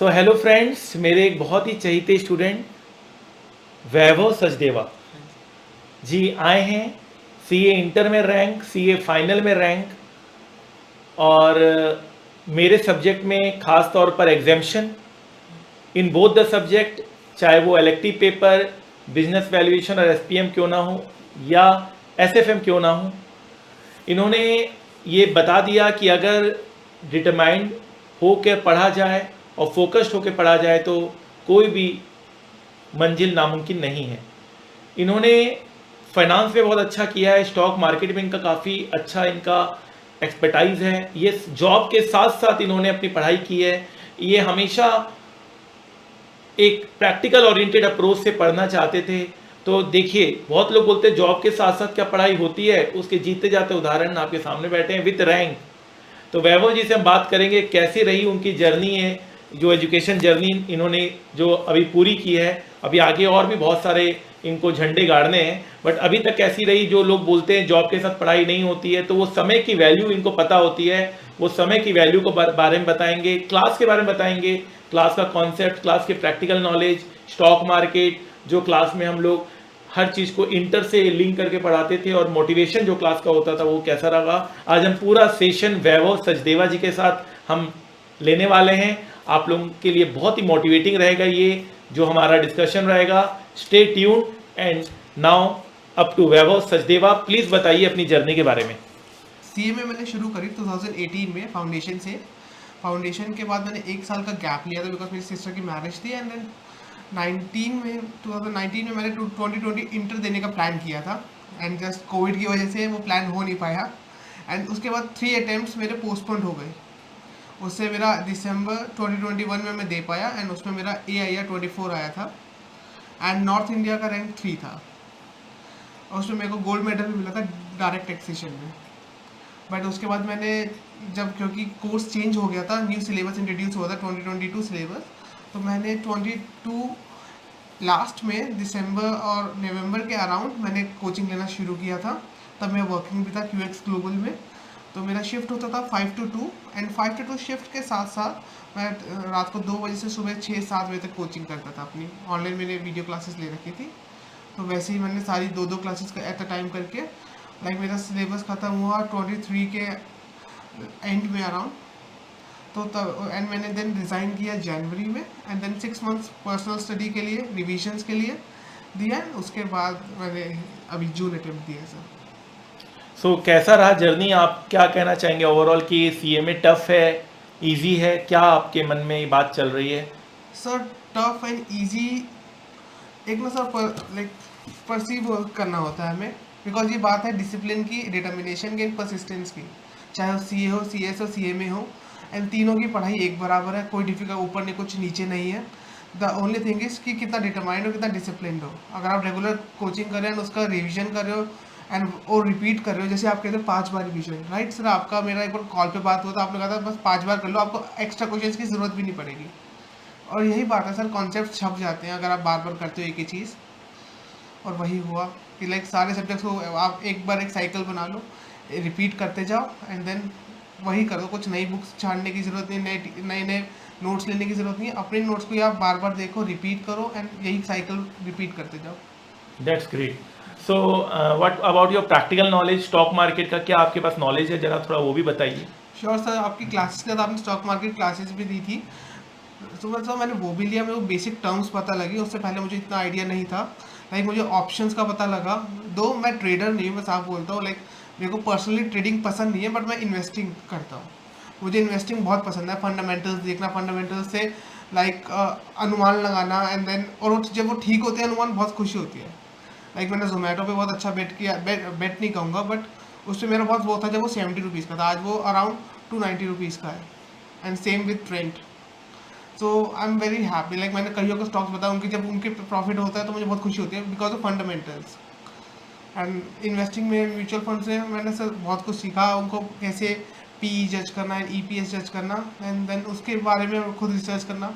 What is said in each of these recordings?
So hello friends, मेरे एक बहुत ही चहीते स्टूडेंट वैभव सचदेवा जी आए हैं। सीए इंटर में रैंक, सीए फाइनल में रैंक, और मेरे सब्जेक्ट में ख़ास तौर पर exemption in both the subject, चाहे वो इलेक्टिव पेपर बिजनेस वैल्यूएशन और एसपीएम क्यों ना हो या एसएफएम क्यों ना हो, इन्होंने ये बता दिया कि अगर डिटरमाइंड होकर पढ़ा जाए और फोकस्ड होकर पढ़ा जाए तो कोई भी मंजिल नामुमकिन नहीं है। इन्होंने फाइनेंस में बहुत अच्छा किया है, स्टॉक मार्केट में इनका काफ़ी अच्छा इनका एक्सपर्टाइज है। ये जॉब के साथ साथ इन्होंने अपनी पढ़ाई की है। ये हमेशा एक प्रैक्टिकल ओरिएंटेड अप्रोच से पढ़ना चाहते थे। तो देखिए, बहुत लोग बोलते हैं जॉब के साथ साथ क्या पढ़ाई होती है, उसके जीते जाते उदाहरण आपके सामने बैठे हैं विद रैंक। तो वैभव जी से हम बात करेंगे कैसी रही उनकी जर्नी है, जो एजुकेशन जर्नी इन्होंने जो अभी पूरी की है। अभी आगे और भी बहुत सारे इनको झंडे गाड़ने हैं, बट अभी तक कैसी रही। जो लोग बोलते हैं जॉब के साथ पढ़ाई नहीं होती है, तो वो समय की वैल्यू इनको पता होती है। वो समय की वैल्यू को बारे में बताएंगे, क्लास के बारे में बताएंगे, क्लास का कॉन्सेप्ट, क्लास के प्रैक्टिकल नॉलेज, स्टॉक मार्केट जो क्लास में हम लोग हर चीज़ को इंटर से लिंक करके पढ़ाते थे, और मोटिवेशन जो क्लास का होता था वो कैसा रहा। आज हम पूरा सेशन वैभव सचदेवा जी के साथ हम लेने वाले हैं। आप लोगों के लिए बहुत ही मोटिवेटिंग रहेगा ये जो हमारा डिस्कशन रहेगा। Stay tune and now up to Vaibhav Sachdeva. Please बताइए अपनी जर्नी के बारे में। सीए में मैंने शुरू करी 2018 में फाउंडेशन से। फाउंडेशन के बाद मैंने एक साल का गैप लिया था बिकॉज मेरी सिस्टर की मैरिज थी। एंड देन 2019 में मैंने 2020 इंटर देने का प्लान किया था। एंड जस्ट कोविड की वजह से वो प्लान हो नहीं पाया। एंड उसके बाद 3 अटेम्प्ट्स मेरे पोस्टपोन्ड हो गए। उससे मेरा दिसंबर 2021 में मैं दे पाया। एंड उसमें मेरा AIR 24 आया था। एंड नॉर्थ इंडिया का रैंक 3 था। और उसमें मेरे को गोल्ड मेडल भी मिला था डायरेक्ट टैक्सेशन में। बट उसके बाद मैंने जब, क्योंकि कोर्स चेंज हो गया था, न्यू सिलेबस इंट्रोड्यूस हुआ था 2022 सिलेबस, तो मैंने 22 लास्ट में दिसंबर और नवंबर के अराउंड मैंने कोचिंग लेना शुरू किया था। तब मैं वर्किंग भी था QX ग्लोबल में। तो मेरा शिफ्ट होता था 5 to 2। एंड 5 to 2 शिफ्ट के साथ साथ मैं रात को 2 बजे से सुबह 6-7 बजे तक कोचिंग करता था अपनी। ऑनलाइन मैंने वीडियो क्लासेस ले रखी थी। तो वैसे ही मैंने सारी 2-2 क्लासेस एट अ टाइम करके मेरा सिलेबस ख़त्म हुआ 23 के एंड में अराउंड। तो तब एंड मैंने देन रिज़ाइन किया जनवरी में। And then 6 months personal study के लिए, रिविजन्स के लिए दिया। उसके बाद मैंने अभी जून अटेम्प्ट दिया सर। सो कैसा रहा जर्नी, आप क्या कहना चाहेंगे ओवरऑल कि सीए में टफ है, इजी है, क्या आपके मन में ये बात चल रही है? सर टफ एंड ईजी एक ना सर परसीव करना होता है हमें। बिकॉज ये बात है डिसिप्लिन की, डिटर्मिनेशन की, परसिस्टेंस की। चाहे वो CA हो, CS हो, CMA हो। एंड तीनों की पढ़ाई एक बराबर है। कोई डिफिकल्ट ऊपर नहीं, कुछ नीचे नहीं है। द ओनली थिंग इज कि कितना डिटरमाइंड हो, कितना डिसिप्लिन हो। अगर आप रेगुलर कोचिंग कर रहे हैं, उसका रिविजन कर रहे हो एंड और रिपीट कर रहे हो, जैसे आप कहते हो 5 बार रिविजन, राइट सर। आपका मेरा एक बार कॉल पे बात हुआ था, आपने कहा था बस 5 बार कर लो, आपको एक्स्ट्रा क्वेश्चन की जरूरत भी नहीं पड़ेगी। और यही बात है सर, कॉन्सेप्ट छप जाते हैं अगर आप बार बार करते हो एक ही चीज़। और वही हुआ कि सारे सब्जेक्ट्स को आप एक बार एक साइकिल बना लो, रिपीट करते जाओ एंड देन वही करो। कुछ नई बुक्स छाड़ने की ज़रूरत नहीं, नए नए नोट्स लेने की ज़रूरत नहीं है। अपने नोट्स को आप बार बार देखो, रिपीट करो एंड यही साइकिल रिपीट करते जाओ। That's great. So what about your practical knowledge, stock market का क्या आपके पास नॉलेज है, जरा थोड़ा वो भी बताइए। श्योर सर, आपकी क्लासेस के साथ आपने स्टॉक मार्केट क्लासेस भी दी थी, तो मतलब मैंने वो भी लिया। मेरे को बेसिक टर्म्स पता लगी, उससे पहले मुझे इतना आइडिया नहीं था। मुझे ऑप्शंस का पता लगा। दो मैं ट्रेडर नहीं हूँ, मैं साफ बोलता हूँ। मेरे को पर्सनली ट्रेडिंग पसंद नहीं है, बट मैं इन्वेस्टिंग करता हूँ। मुझे इन्वेस्टिंग बहुत पसंद है। फंडामेंटल्स देखना, फंडामेंटल्स से अनुमान लगाना एंड देन, और जब वो ठीक होते हैं अनुमान, बहुत खुशी होती है। मैंने जोमेटो पे बहुत अच्छा बेट किया, बेट नहीं कहूँगा, बट उस पर मेरा बहुत वो था जब वो 70 रुपीज़ का था। आज वो अराउंड 290 रुपीज़ का है। And same with trend. So I am very happy. मैंने कईयों को स्टॉक्स बताया, उनकी जब उनके प्रॉफिट होता है तो मुझे बहुत खुशी होती है because of fundamentals. And investing में म्यूचुअल फंड से मैंने सर बहुत कुछ सीखा। उनको कैसे PE जज करना है, EPS जज करना, एंड देन उसके बारे में खुद रिसर्च करना।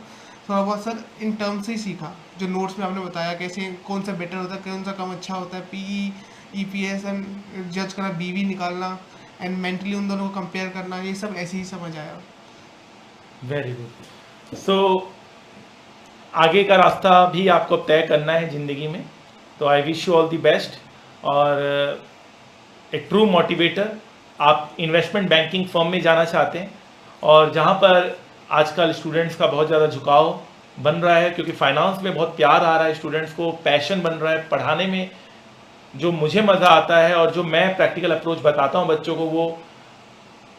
थोड़ा बहुत सर इन टर्म्स से ही सीखा, जो नोट्स में आपने बताया कैसे कौन सा बेटर होता है, कौन सा कम अच्छा होता है। PE EPS एंड जज करना, BV निकालना एंड मेंटली उन दोनों को कंपेयर करना, ये सब ऐसे ही समझ आया। Very good. सो आगे का रास्ता भी आपको तय करना है ज़िंदगी में। तो I wish you all the best. और एक ट्रू मोटिवेटर, आप इन्वेस्टमेंट बैंकिंग फर्म में जाना चाहते हैं और जहाँ पर आजकल स्टूडेंट्स का बहुत ज़्यादा झुकाव बन रहा है, क्योंकि फाइनेंस में बहुत प्यार आ रहा है स्टूडेंट्स को, पैशन बन रहा है पढ़ाने में। जो मुझे मज़ा आता है और जो मैं प्रैक्टिकल अप्रोच बताता हूँ बच्चों को, वो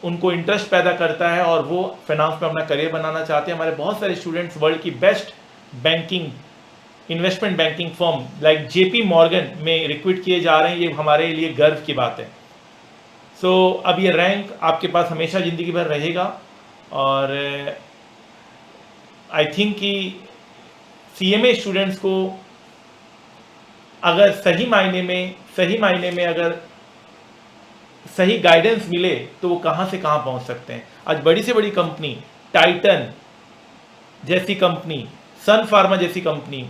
उनको इंटरेस्ट पैदा करता है और वो फाइनेंस में अपना करियर बनाना चाहते हैं। हमारे बहुत सारे स्टूडेंट्स वर्ल्ड की best banking investment banking firm like JP Morgan में रिक्रूट किए जा रहे हैं। ये हमारे लिए गर्व की बात है। सो अब ये रैंक आपके पास हमेशा ज़िंदगी भर रहेगा और आई थिंक कि CMA स्टूडेंट्स को अगर सही मायने में अगर सही गाइडेंस मिले तो वो कहाँ से कहाँ पहुँच सकते हैं। आज बड़ी से बड़ी कंपनी, टाइटन जैसी कंपनी, सन फार्मा जैसी कंपनी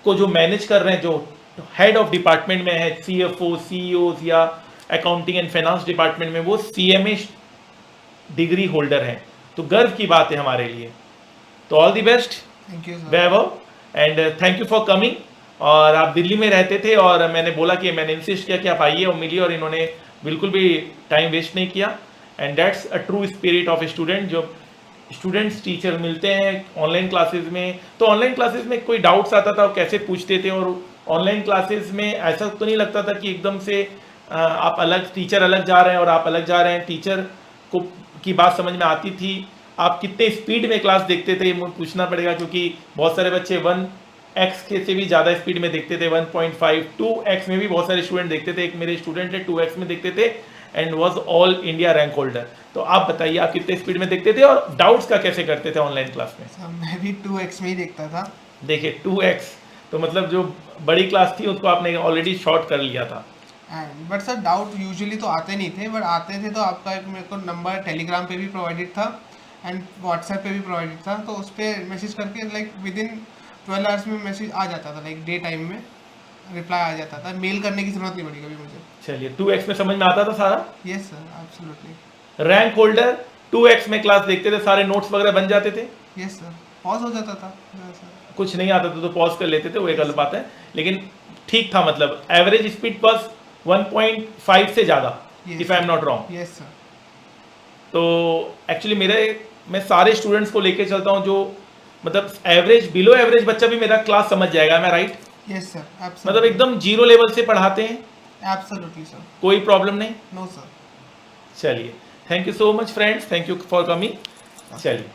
को जो मैनेज कर रहे हैं, जो हेड ऑफ डिपार्टमेंट में है, CFO, CEOs या अकाउंटिंग एंड फाइनेंस डिपार्टमेंट में, वो CMA डिग्री होल्डर हैं। तो गर्व की बात है हमारे लिए। तो all the best thank you sir. Vaibhav, and thank you for coming. और आप दिल्ली में रहते थे और मैंने बोला कि मैंने इंसिस्ट किया कि आप आइए और मिलिए, और इन्होंने बिल्कुल भी टाइम वेस्ट नहीं किया। And that's a true spirit of a student. जो स्टूडेंट्स टीचर मिलते हैं ऑनलाइन क्लासेस में, तो ऑनलाइन क्लासेस में कोई डाउट्स आता था वो कैसे पूछते थे, और ऑनलाइन क्लासेस में ऐसा तो नहीं लगता था कि एकदम से आप अलग, टीचर अलग जा रहे हैं और आप अलग जा रहे हैं। टीचर को की बात समझ में आती थी। आप कितने स्पीड में क्लास देखते थे ये मुझे पूछना पड़ेगा, क्योंकि बहुत सारे बच्चे 1x के से भी ज़्यादा स्पीड में देखते थे, 1.5, 2x में भी बहुत सारे स्टूडेंट देखते थे। एक मेरे स्टूडेंट है 2x में देखते थे and was all India rank holder. तो आप बताइए आप कितने स्पीड में देखते थे और डाउट्स का कैसे करते थे ऑनलाइन क्लास में? सर मैं भी 2x में ही देखता था। देखिए 2x तो मतलब जो बड़ी क्लास थी उसको आपने ऑलरेडी शॉर्ट कर लिया था। बट सर डाउट यूजुअली तो आते नहीं थे, बट आते थे तो आपका एक मेरे को नंबर टेलीग्राम पे भी प्रोवाइडेड था एंड व्हाट्सएप पे भी प्रोवाइडेड था। तो उस पर मैसेज करके लाइक विद इन 12 आवर्स में मैसेज आ जाता था, लाइक डे टाइम में रिप्लाई आ जाता था। मेल करने की जरूरत नहीं पड़ी कभी मुझे। चलिए 2x में समझ में आता था सारा। Yes sir, absolutely. Rank holder 2x में क्लास देखते थे, सारे नोट्स वगैरह बन जाते थे। यस सर, पॉज हो जाता था। कुछ नहीं आता था तो पॉज कर लेते थे, वो एक अलग बात है, लेकिन ठीक था। मतलब एवरेज स्पीड बस 1.5 से ज़्यादा, if I am not wrong. Yes sir. तो एक्चुअली मैं सारे स्टूडेंट्स को लेके चलता हूँ जो मतलब एवरेज, बिलो एवरेज बच्चा भी मेरा क्लास समझ जाएगा। मैं राइट? यस सर, मतलब एकदम 0 लेवल से पढ़ाते हैं। एब्सोल्युटली सर, कोई प्रॉब्लम नहीं। No sir. चलिए, thank you so much friends, thank you for coming. चलिए।